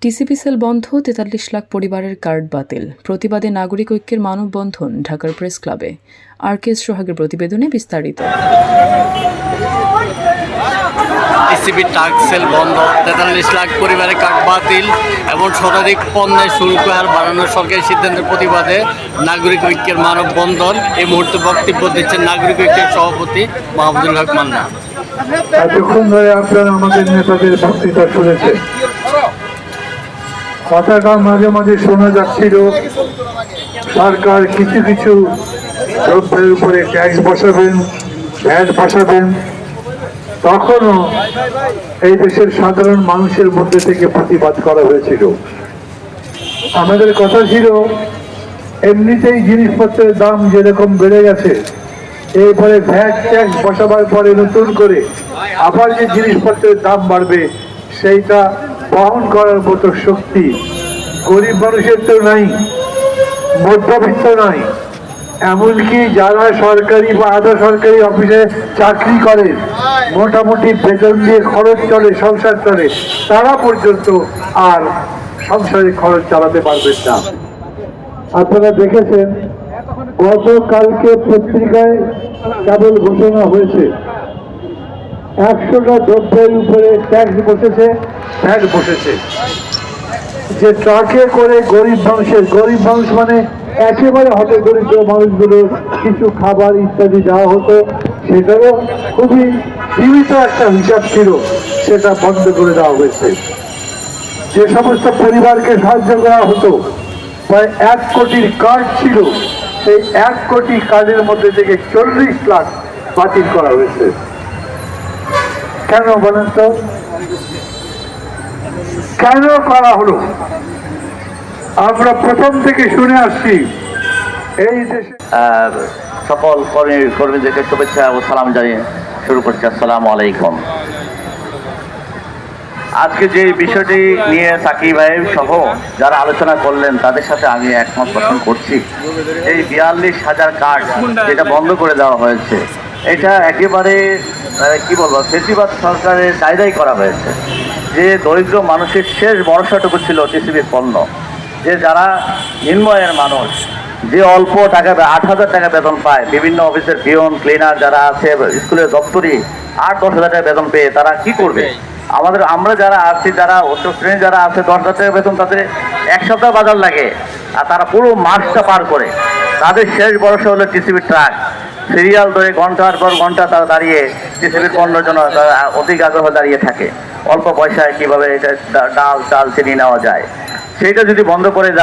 TCB sell বন্ধ, ৪৩ লাখ পরিবারের card বাতিল। প্রতিবাদে নাগরিক ঐক্যের মানববন্ধন ঢাকার প্রেস ক্লাবে। আর.কে সোহাগের প্রতিবেদনে বিস্তারিত। টিসিবি ট্রাক সেল বন্ধ, ৪৩ লাখ পরিবারের কার্ড বাতিল এবং শতাধিক পণ্যের শুল্ক হার বাড়ানোর সরকারি সিদ্ধান্তের প্রতিবাদে নাগরিক ঐক্যের মানববন্ধন। এই মুহূর্তে বক্তব্য দিচ্ছেন নাগরিক ঐক্যের সভাপতি মাহমুদুল হক মান্না। এতক্ষণ ধরে আপনারা আমাদের নেতাদের বক্তৃতা শুনেছেন। কথাটা মাঝে মাঝে শোনা যাচ্ছিল সরকার কিছু কিছু দ্রব্যের উপরে ট্যাক্স বসাবেন, ভ্যাট বসাবেন। তখনও এই দেশের সাধারণ মানুষের মধ্যে থেকে প্রতিবাদ করা হয়েছিল। আমাদের কথা ছিল এমনিতেই জিনিসপত্রের দাম যেরকম বেড়ে গেছে, এরপরে ভ্যাট ট্যাক্স বসাবার পরে নতুন করে আবার যে জিনিসপত্রের দাম বাড়বে সেইটা বহন করার মতো শক্তি গরিব মানুষের তো নাই, মধ্যবিত্ত নাই। এমনকি যারা সরকারি বা আধা সরকারি অফিসে চাকরি করে, মোটামুটি বেতন দিয়ে খরচ চলে, সংসার চলে, তারা পর্যন্ত আর সংসারে খরচ চালাতে পারবেন না। আপনারা দেখেছেন গতকালকে পত্রিকায় কেবল ঘোষণা হয়েছে ১০০টা দ্রব্যের উপরে ট্যাক্স বসেছে, ভ্যাট বসেছে। যে ট্রাকে করে গরিব মানুষ মানে একেবারে হতে দরিদ্র মানুষগুলো কিছু খাবার ইত্যাদি দেওয়া হতো, সেটারও খুবই সীমিত একটা হিসাব ছিল, সেটা বন্ধ করে দেওয়া হয়েছে। যে সমস্ত পরিবারকে সাহায্য করা হতো, প্রায় ১ কোটির কার্ড ছিল, সেই ১ কোটি কার্ডের মধ্যে থেকে ৪০ লাখ বাতিল করা হয়েছে। কেন বলেন তো, কেন করা হলো? আমরা প্রথম থেকে শুনে আসছি এই দেশে সকল কর্মীদেরকে শুভেচ্ছা ও সালাম জানিয়ে শুরু করছি। আসসালামু আলাইকুম। আজকে যে বিষয়টি নিয়ে সাকিব ভাই সহ যারা আলোচনা করলেন তাদের সাথে আমি একমত পোষণ করছি। এই ৪২,০০০ কার্ড যেটা বন্ধ করে দেওয়া হয়েছে, এটা একেবারে কি বলবো, ফেসিবাদ সরকারের কায়দাই করা হয়েছে। যে দরিদ্র মানুষের শেষ ভরসাটুকু ছিল টিসিবির পণ্য, যে যারা নিম্নয়ের মানুষ, যে অল্প টাকা ৮,০০০ টাকা বেতন পায়, বিভিন্ন অফিসের পিয়ন ক্লিনার যারা আছে, স্কুলের দপ্তরি ৮-১০,০০০ টাকা বেতন পেয়ে তারা কি করবে? আমরা যারা আছি, যারা উচ্চ শ্রেণী যারা আছে, ১০,০০০ টাকা বেতন, তাদের ১ সপ্তাহ বাজার লাগে, আর তারা পুরো মাসটা পার করে। তাদের শেষ ভরসা হলো টিসিবির ট্রাক। সিরিয়াল ধরে ঘন্টার পর ঘন্টা তারা দাঁড়িয়ে টিসিবির পণ্যের জন্য তারা অধিক আগ্রহ দাঁড়িয়ে থাকে। অল্প পয়সায় কীভাবে এটা ডাল চাল চিনি নেওয়া যায়, সেইটা যদি বন্ধ করে